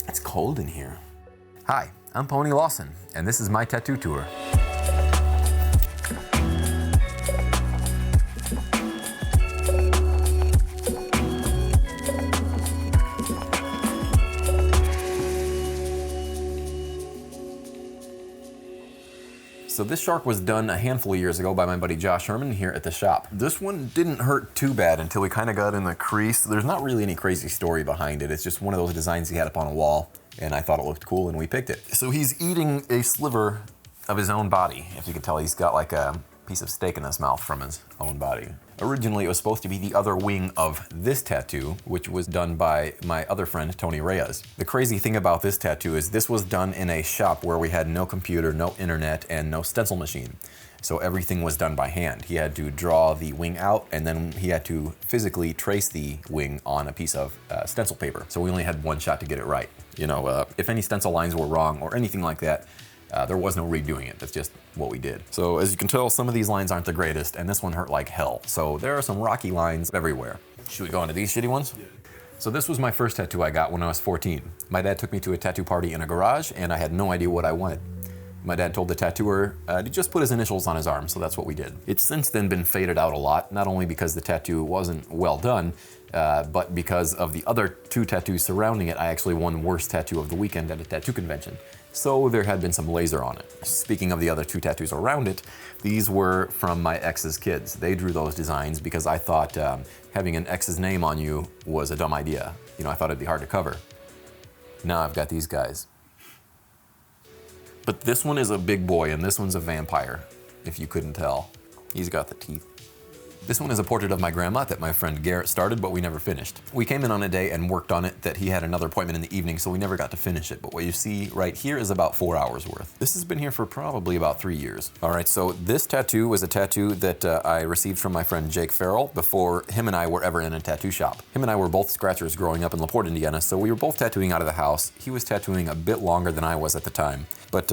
It's cold in here. Hi, I'm Pony Lawson, and this is my tattoo tour. So this shark was done a handful of years ago by my buddy Josh Herman here at the shop. This one didn't hurt too bad until we kind of got in the crease. There's not really any crazy story behind it. It's just one of those designs he had up on a wall, and I thought it looked cool and we picked it. So he's eating a sliver of his own body. If you can tell, he's got like a piece of steak in his mouth from his own body. Originally, it was supposed to be the other wing of this tattoo, which was done by my other friend, Tony Reyes. The crazy thing about this tattoo is this was done in a shop where we had no computer, no internet, and no stencil machine. So everything was done by hand. He had to draw the wing out, and then he had to physically trace the wing on a piece of stencil paper. So we only had one shot to get it right. You know, if any stencil lines were wrong or anything like that, there was no redoing it. That's just what we did. So as you can tell, some of these lines aren't the greatest, and this one hurt like hell. So there are some rocky lines everywhere. Should we go into these shitty ones? Yeah. So this was my first tattoo I got when I was 14. My dad took me to a tattoo party in a garage, and I had no idea what I wanted. My dad told the tattooer to just put his initials on his arm, so that's what we did. It's since then been faded out a lot, not only because the tattoo wasn't well done, but because of the other two tattoos surrounding it. I actually won worst tattoo of the weekend at a tattoo convention. So there had been some laser on it. Speaking of the other two tattoos around it, these were from my ex's kids. They drew those designs because I thought having an ex's name on you was a dumb idea. You know, I thought it'd be hard to cover. Now I've got these guys. But this one is a big boy and this one's a vampire, if you couldn't tell. He's got the teeth. This one is a portrait of my grandma that my friend Garrett started, but we never finished. We came in on a day and worked on it that he had another appointment in the evening, so we never got to finish it. But what you see right here is about 4 hours worth. This has been here for probably about 3 years. All right, so this tattoo was a tattoo that I received from my friend Jake Farrell before him and I were ever in a tattoo shop. Him and I were both scratchers growing up in LaPorte, Indiana, so we were both tattooing out of the house. He was tattooing a bit longer than I was at the time. But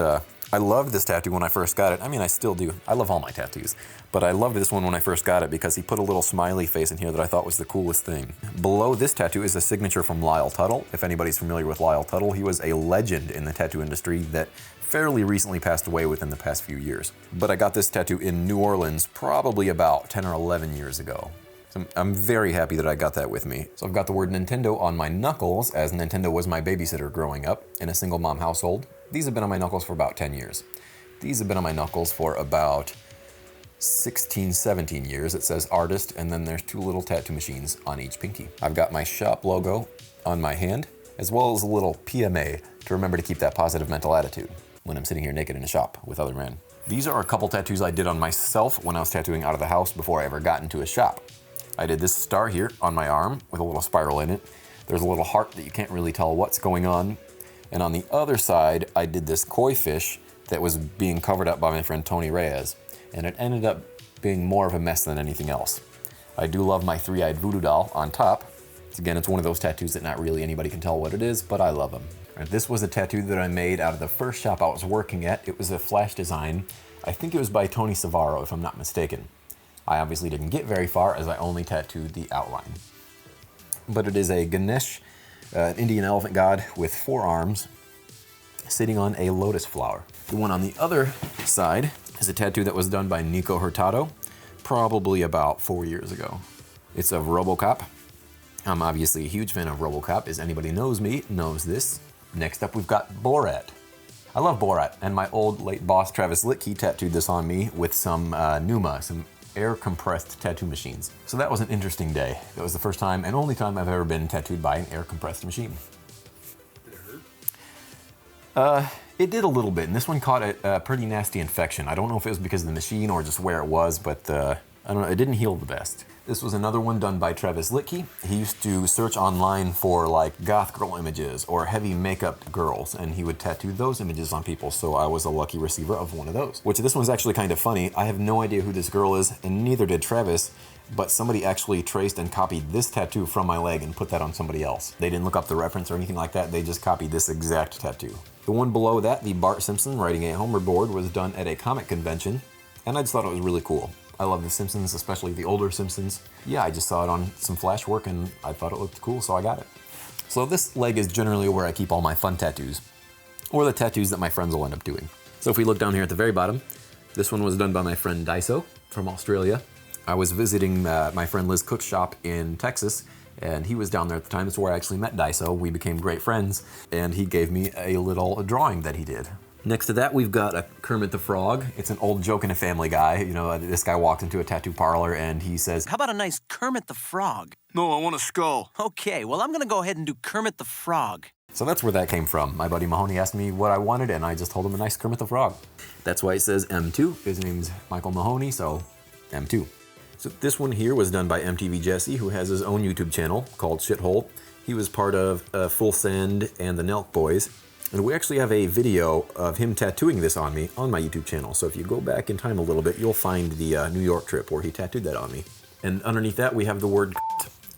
I loved this tattoo when I first got it. I mean, I still do. I love all my tattoos. But I loved this one when I first got it because he put a little smiley face in here that I thought was the coolest thing. Below this tattoo is a signature from Lyle Tuttle. If anybody's familiar with Lyle Tuttle, he was a legend in the tattoo industry that fairly recently passed away within the past few years. But I got this tattoo in New Orleans probably about 10 or 11 years ago. So I'm very happy that I got that with me. So I've got the word Nintendo on my knuckles, as Nintendo was my babysitter growing up in a single mom household. These have been on my knuckles for about 10 years. These have been on my knuckles for about 16, 17 years. It says artist, and then there's two little tattoo machines on each pinky. I've got my shop logo on my hand, as well as a little PMA to remember to keep that positive mental attitude when I'm sitting here naked in a shop with other men. These are a couple tattoos I did on myself when I was tattooing out of the house before I ever got into a shop. I did this star here on my arm with a little spiral in it. There's a little heart that you can't really tell what's going on. And on the other side, I did this koi fish that was being covered up by my friend Tony Reyes. And it ended up being more of a mess than anything else. I do love my three-eyed voodoo doll on top. Again, it's one of those tattoos that not really anybody can tell what it is, but I love them. This was a tattoo that I made out of the first shop I was working at. It was a flash design. I think it was by Tony Savaro, if I'm not mistaken. I obviously didn't get very far as I only tattooed the outline. But it is a Ganesh, an Indian elephant god with 4 arms, sitting on a lotus flower. The one on the other side is a tattoo that was done by Nico Hurtado, probably about 4 years ago. It's of RoboCop. I'm obviously a huge fan of RoboCop, as anybody knows me knows this. Next up, we've got Borat. I love Borat, and my old late boss Travis Litke tattooed this on me with some Numa, some air compressed tattoo machines. So that was an interesting day. That was the first time and only time I've ever been tattooed by an air compressed machine. Did it hurt? It did a little bit, and this one caught a pretty nasty infection. I don't know if it was because of the machine or just where it was, but I don't know, it didn't heal the best. This was another one done by Travis Litke. He used to search online for like goth girl images or heavy makeup girls, and he would tattoo those images on people, so I was a lucky receiver of one of those. Which this one's actually kind of funny. I have no idea who this girl is, and neither did Travis, but somebody actually traced and copied this tattoo from my leg and put that on somebody else. They didn't look up the reference or anything like that, they just copied this exact tattoo. The one below that, the Bart Simpson writing a Homer board, was done at a comic convention, and I just thought it was really cool. I love the Simpsons, especially the older Simpsons. Yeah, I just saw it on some flash work and I thought it looked cool, so I got it. So this leg is generally where I keep all my fun tattoos, or the tattoos that my friends will end up doing. So if we look down here at the very bottom, this one was done by my friend Daiso from Australia. I was visiting my friend Liz Cook's shop in Texas, and he was down there at the time. That's where I actually met Daiso. We became great friends, and he gave me a little drawing that he did. Next to that, we've got a Kermit the Frog. It's an old joke in a Family Guy. You know, this guy walked into a tattoo parlor and he says, "How about a nice Kermit the Frog?" No, I want a skull. Okay, well, I'm gonna go ahead and do Kermit the Frog. So that's where that came from. My buddy Mahoney asked me what I wanted, and I just told him a nice Kermit the Frog. That's why it says M2. His name's Michael Mahoney, so M2. So this one here was done by MTV Jesse, who has his own YouTube channel called Shithole. He was part of Full Send and the Nelk Boys. And we actually have a video of him tattooing this on me on my YouTube channel. So if you go back in time a little bit, you'll find the New York trip where he tattooed that on me. And underneath that, we have the word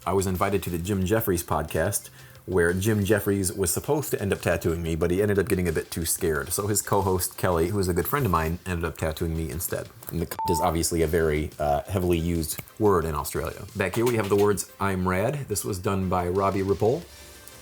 I was invited to the Jim Jeffries podcast, where Jim Jeffries was supposed to end up tattooing me, but he ended up getting a bit too scared. So his co-host, Kelly, who is a good friend of mine, ended up tattooing me instead. And the is obviously a very heavily used word in Australia. Back here we have the words I'm Rad. This was done by Robbie Ripple.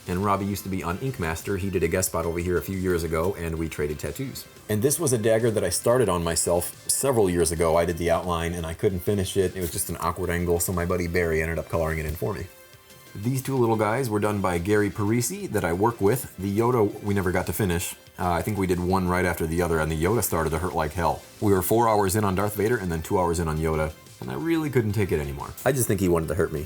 And Robbie used to be on Ink Master. He did a guest spot over here a few years ago, and we traded tattoos. And this was a dagger that I started on myself several years ago. I did the outline, and I couldn't finish it. It was just an awkward angle, so my buddy Barry ended up coloring it in for me. These two little guys were done by Gary Parisi that I work with. The Yoda we never got to finish. I think we did one right after the other, and the Yoda started to hurt like hell. We were 4 hours in on Darth Vader, and then 2 hours in on Yoda, and I really couldn't take it anymore. I just think he wanted to hurt me.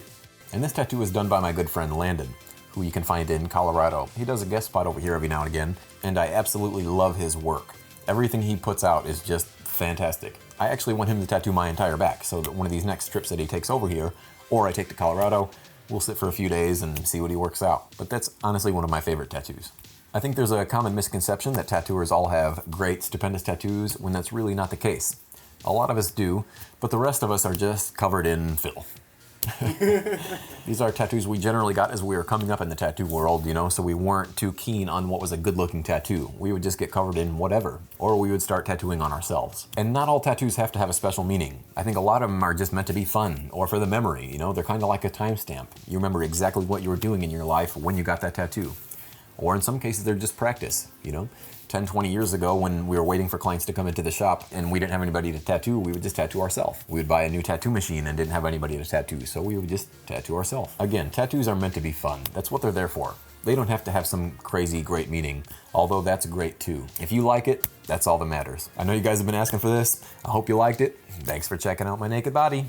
And this tattoo was done by my good friend Landon, who you can find in Colorado. He does a guest spot over here every now and again, and I absolutely love his work. Everything he puts out is just fantastic. I actually want him to tattoo my entire back, so that one of these next trips that he takes over here, or I take to Colorado, we'll sit for a few days and see what he works out. But that's honestly one of my favorite tattoos. I think there's a common misconception that tattooers all have great, stupendous tattoos, when that's really not the case. A lot of us do, but the rest of us are just covered in filth. These are tattoos we generally got as we were coming up in the tattoo world, you know, so we weren't too keen on what was a good-looking tattoo. We would just get covered in whatever, or we would start tattooing on ourselves. And not all tattoos have to have a special meaning. I think a lot of them are just meant to be fun, or for the memory, you know? They're kind of like a timestamp. You remember exactly what you were doing in your life when you got that tattoo. Or in some cases, they're just practice, you know? 10, 20 years ago, when we were waiting for clients to come into the shop and we didn't have anybody to tattoo, we would just tattoo ourselves. We would buy a new tattoo machine and didn't have anybody to tattoo, so we would just tattoo ourselves. Again, tattoos are meant to be fun. That's what they're there for. They don't have to have some crazy great meaning, although that's great too. If you like it, that's all that matters. I know you guys have been asking for this. I hope you liked it. Thanks for checking out my naked body.